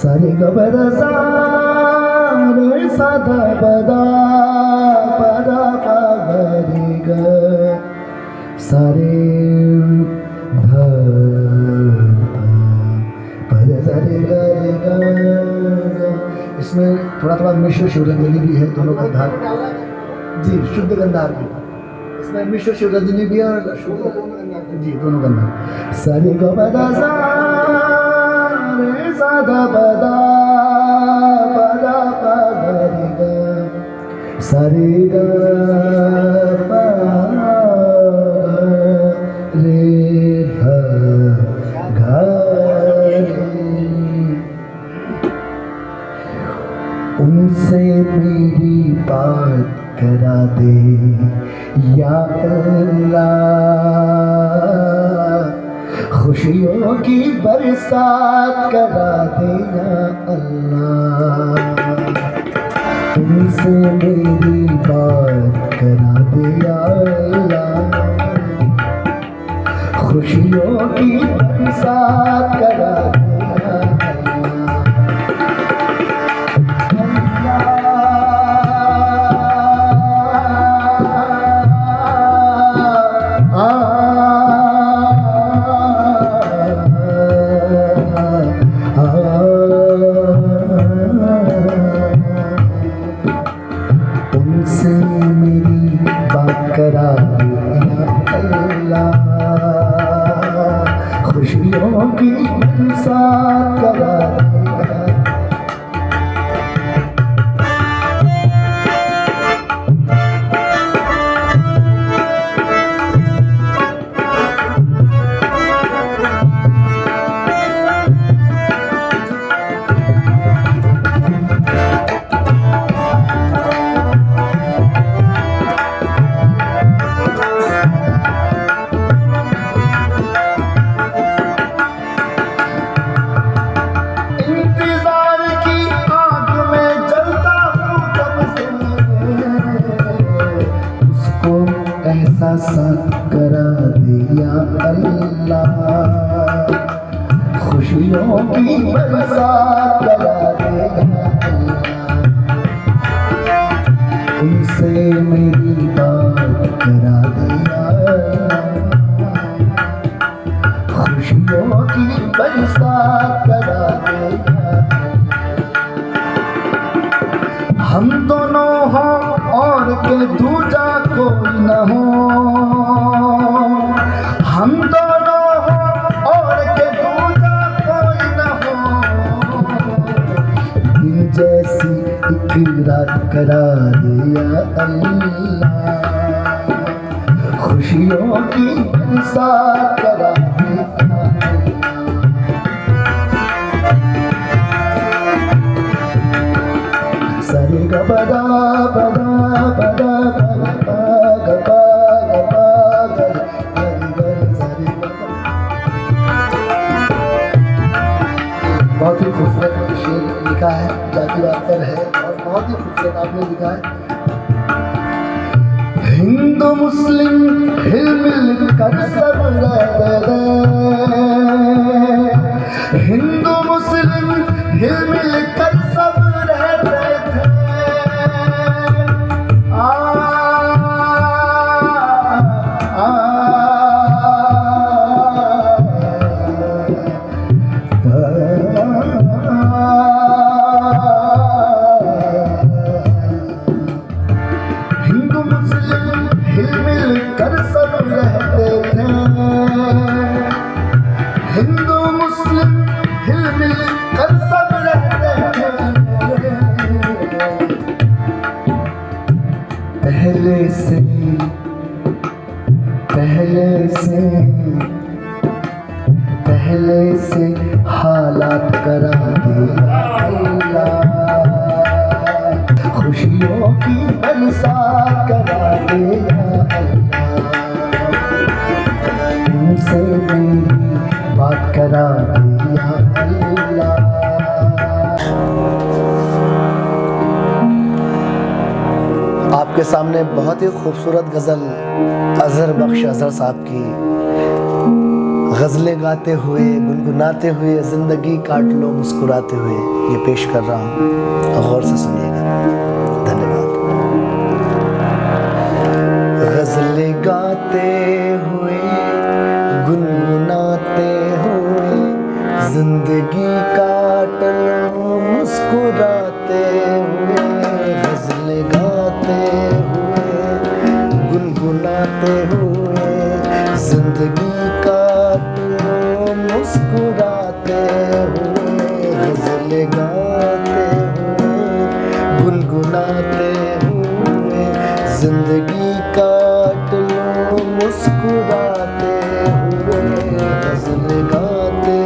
सारे गबदा रे साधा बदा पदा पगरे ग सारे ध पद सारे ग ग। इसमें थोड़ा थोड़ा मिश्र शिवरंजनी भी है, दोनों गंधार जी, शुद्ध गंधार भी इसमें, मिश्र शिवरंजनी भी है और शुद्ध जी, दोनों गंधार। सारे गबदा रे साधा बदा पदा पगरे ग सारे ग प रे ध ग रे। उनसे मेरी बात करा दे या अल्लाह, खुशियों की बरसात करा दे या अल्लाह। उनसे मेरी बात करा दे या अल्लाह, खुशियों की बरसात करा दे या उनसे मेरी बात करा दिया अल्लाह, खुशियों की बरसात करा दिया। एहसास करा दिया अल्लाह, खुशियों की बरसात करा दिया अल्लाह। उनसे मेरी बात करा दिया अल्लाह, खुशियों की बरसात करा दिया। हम दोनों हो और के दूजा कोई न हो, हम दोनों हो और के दूजा कोई न हो, दिन जैसी एक रात करा दिया अल्लाह, खुशियों की बरसात करा दिया। सारे ग बदा बदा बदा बदा ग प ग प ग ग सारे ग। बहुत ही खूबसूरत शेर लिखा है, जाती बात पर है और बहुत ही खूबसूरत आपने लिखा है। हिंदू मुस्लिम हिल मिल कर सब रहते थे, हिंदू मुस्लिम हिल मिल कर सब रहते थे। हिंदू मुस्लिम हिल मिल कर सब रहते थे, हिंदू मुस्लिम हिल मिल कर सब रहते थे। पहले से पहले से हालात करा दिया अल्लाह, खुशियों की बरसात करा दिया अल्लाह। उनसे मेरी बात करा दिया अल्लाह। आपके सामने बहुत ही खूबसूरत गज़ल अज़हर बख्श अज़हर साहब की गज़लें गाते हुए गुनगुनाते हुए ज़िंदगी काट लो मुस्कुराते हुए, ये पेश कर रहा हूँ, गौर से सुनिएगा। धन्यवाद। गज़लें गाते हुए गुनगुनाते हुए ज़िंदगी काट लो मुस्कुराते हुए, गज़लें गाते हुए गुनगुनाते हुए ज़िंदगी काट लो मुस्कुराते हुए, गज़लें गाते हुए गुनगुनाते हुए ज़िंदगी काट लो मुस्कुराते हुए, गज़लें गाते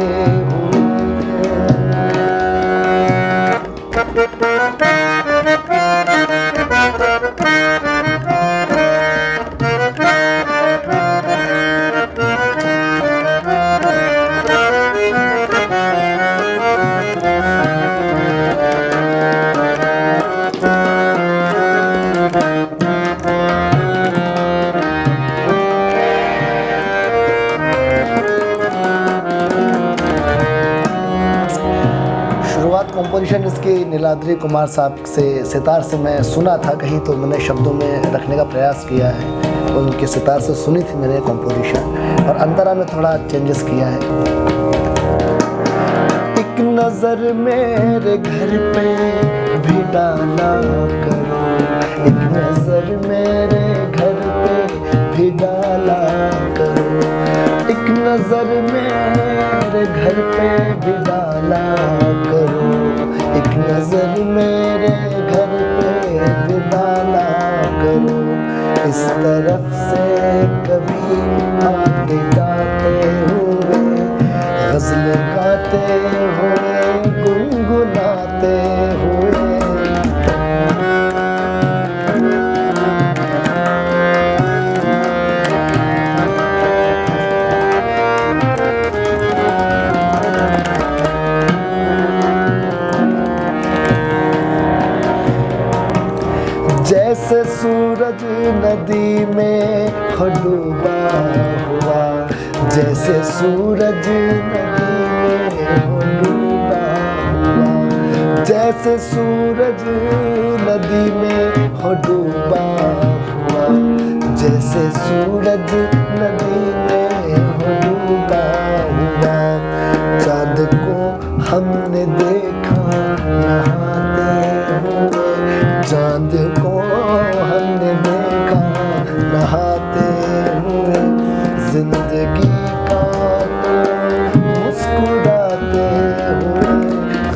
कंपोजिशन इसकी नीलाद्री कुमार साहब से सितार से मैं सुना था कहीं, तो मैंने शब्दों में रखने का प्रयास किया है। उनके सितार से सुनी थी मैंने कंपोजिशन, और अंतरा में थोड़ा चेंजेस किया है। एक नज़र मेरे घर पे भी डाला करो, एक नज़र मेरे घर पे भी डाला करो, एक नज़र मेरे घर पे भी डाला करो, एक नज़र मेरे घर पे भी डाला करो, इस तरफ से कभी आते जाते हुए गज़लें गाते हुए गुनगुनाते हुए। जैसे सूरज नदी में हो डूबा हुआ, जैसे सूरज नदी में हो डूबा हुआ, जैसे सूरज नदी में हो डूबा हुआ, जैसे सूरज नदी में हो डूबा हुआ, चाँद को हमने देखा नहाते हुए, चाँद को हमने देखा नहाते हुए, जिंदगी काट मुस्कुराते हुए,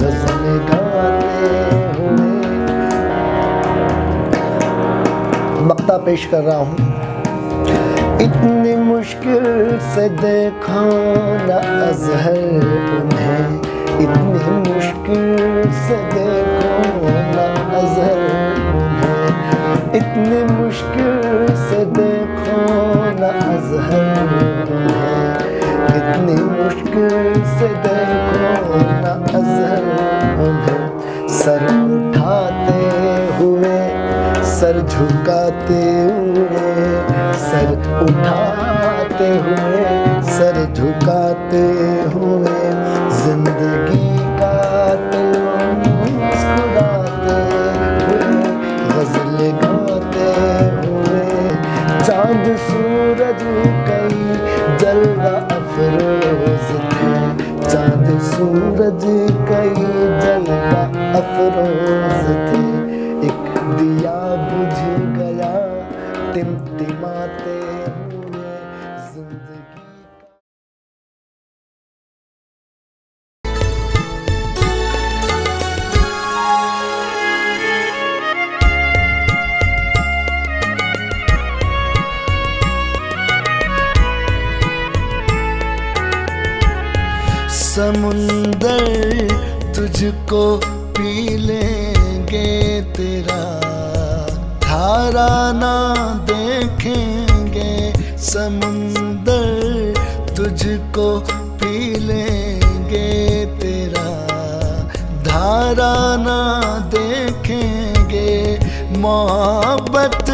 गज़लें गाते हुए। मक्ता पेश कर रहा हूँ। इतनी मुश्किल से देखा न अज़हर उन्हें, इतनी मुश्किल से देखो न अज़हर उन्हें, इतनी मुश्किल से देखो न अज़हर उन्हें, इतनी मुश्किल से देखो न अज़हर उन्हें, सर उठाते हुए सर झुकाते हुए, सर उठाते हुए सर झुकाते हुए, जिंदगी काट मुस्कुराते हुए, गज़लें गाते हुए, चाँद सूरज कई जलवा अफरोज थे, चाँद सूरज कई जलवा अफरोज थे, एक दिया बुझ गया टिमटिमाते हुए, जिंदगी। समुंदर तुझको पी लेंगे तेरा, धारा ना देखेंगे, समुंदर तुझको पी लेंगे तेरा, धारा ना देखेंगे, मोहब्बत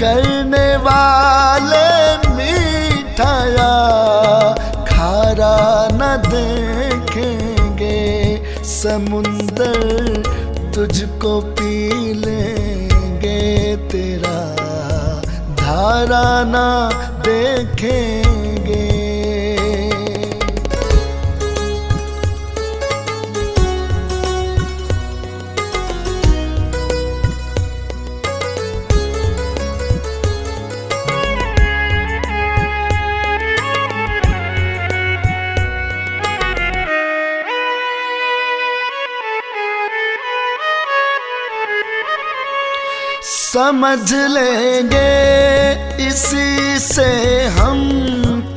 करने वाले मिठाया खा खारा न देखेंगे, समुंदर तुझको पी लेंगे, तेरा धारा न देखेंगे। समझ लेंगे इसी से हम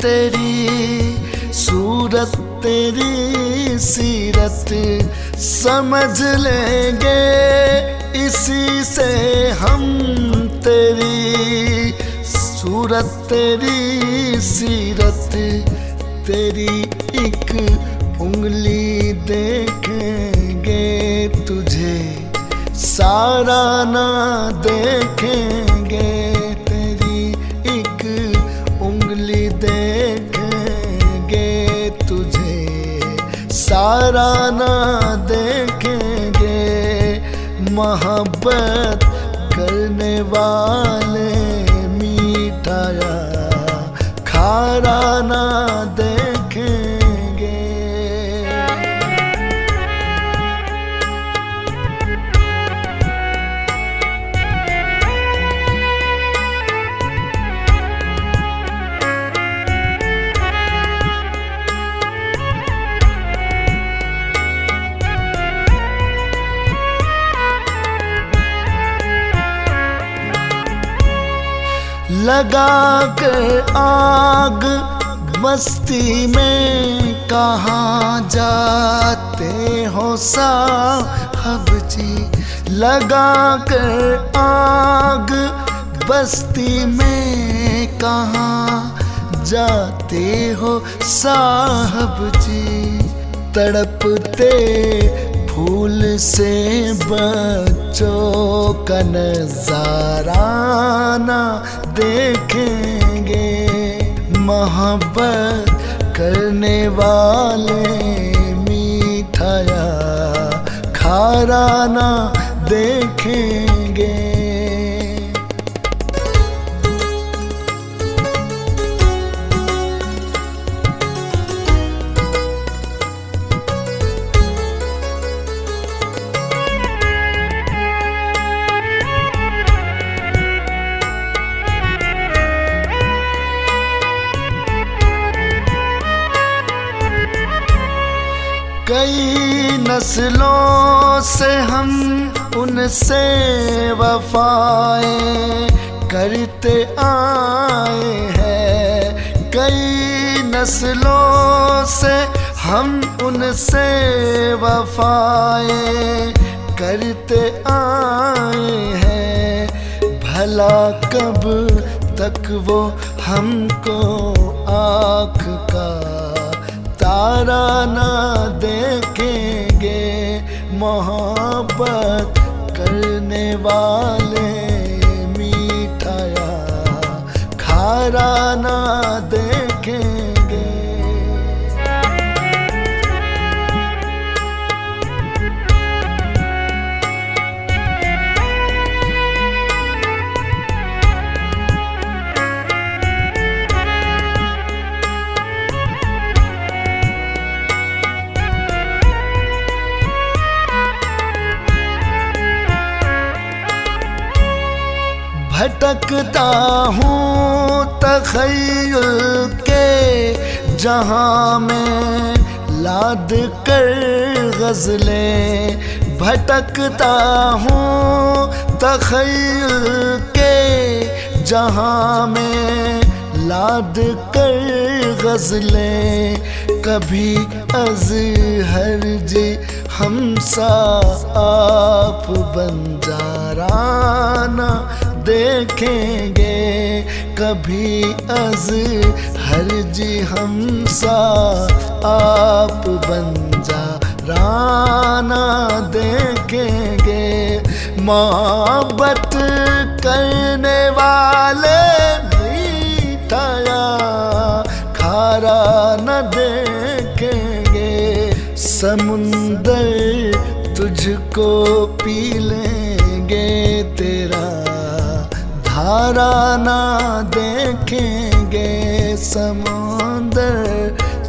तेरी सूरत, तेरी सीरत। समझ लेंगे इसी से हम तेरी सूरत, तेरी सीरत। तेरी एक उंगली देखेंगे, तुझे सारा ना देखेंगे। तेरी एक उंगली देखेंगे, तुझे सारा ना देखेंगे। मोहब्बत करने वाले मीठाया खारा ना देखेंगे। लगा कर आग मस्ती में कहाँ जाते हो साहब जी। लगा कर आग बस्ती में कहाँ जाते हो साहब जी। तड़पते फूल से बच्चों का नजारा ना देखेंगे। मोहब्बत करने वाले मीठाया खारा ना देखेंगे। कई नस्लों से हम उनसे वफाएं करते आए हैं। कई नस्लों से हम उनसे वफाएं करते आए हैं। भला कब तक वो हमको आँख का तारा ना देखेंगे। मोहब्बत करने वाले मीठाया खारा ना देखेंगे। भटकता हूँ तख़य्युल के जहाँ में लाद कर गज़लें। भटकता हूँ तख़य्युल के जहाँ में लाद कर गज़लें। कभी अज़हर जी हमसा आप बंजारा ना देखेंगे। कभी अज़हर जी हमसा आप बंजारा ना देखेंगे। मोहब्बत करने वाले मीठाया खारा न दे समुंदर तुझको पी लेंगे तेरा धारा ना देखेंगे। समुंदर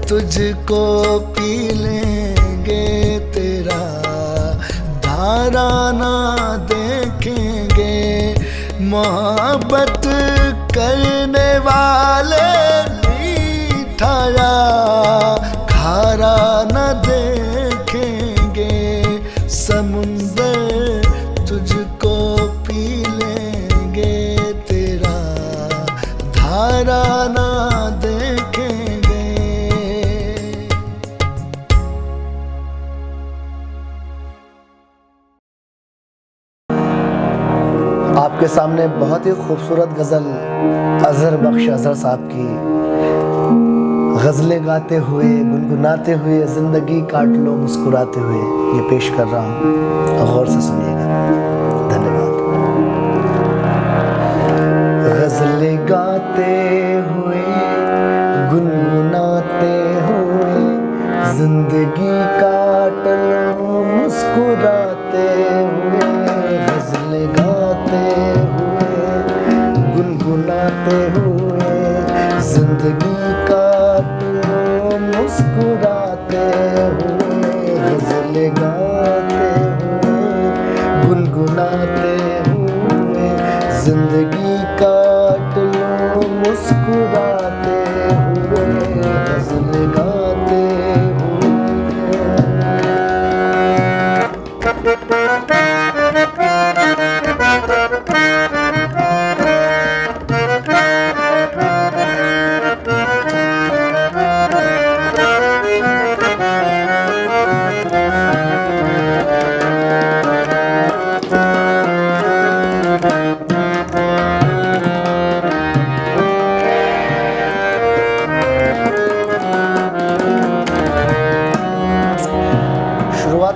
तुझको पी लेंगे तेरा धारा ना देखेंगे। मोहब्बत करने वाले मीठाया खारा न देखेंगे। समुंदर तुझको पी लेंगे तेरा धारा न देखेंगे। आपके सामने बहुत ही खूबसूरत गज़ल अज़हर बख्श अज़हर साहब की गज़लें गाते हुए गुनगुनाते हुए ज़िंदगी काट लो मुस्कुराते हुए ये पेश कर रहा हूँ, गौर से सुनिएगा। धन्यवाद। गज़लें गाते हुए गुनगुनाते हुए ज़िंदगी काट लो मुस्कुराते हुए। गज़लें गाते हुए गुनगुनाते हुए ज़िंदगी काट लो मुस्कुराते हुए। गज़लें गाते हुए गुनगुनाते हुए ज़िंदगी काट लो मुस्कुराते हुए। गज़लें गाते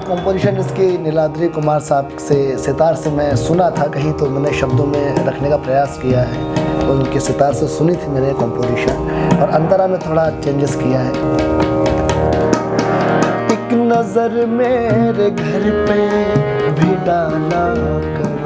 कंपोजिशन इसकी नीलाद्री कुमार साहब से सितार से मैं सुना था कहीं, तो मैंने शब्दों में रखने का प्रयास किया है। उनके सितार से सुनी थी मैंने कंपोजिशन और अंतरा में थोड़ा चेंजेस किया है। एक नज़र मेरे घर पे भी डाला कर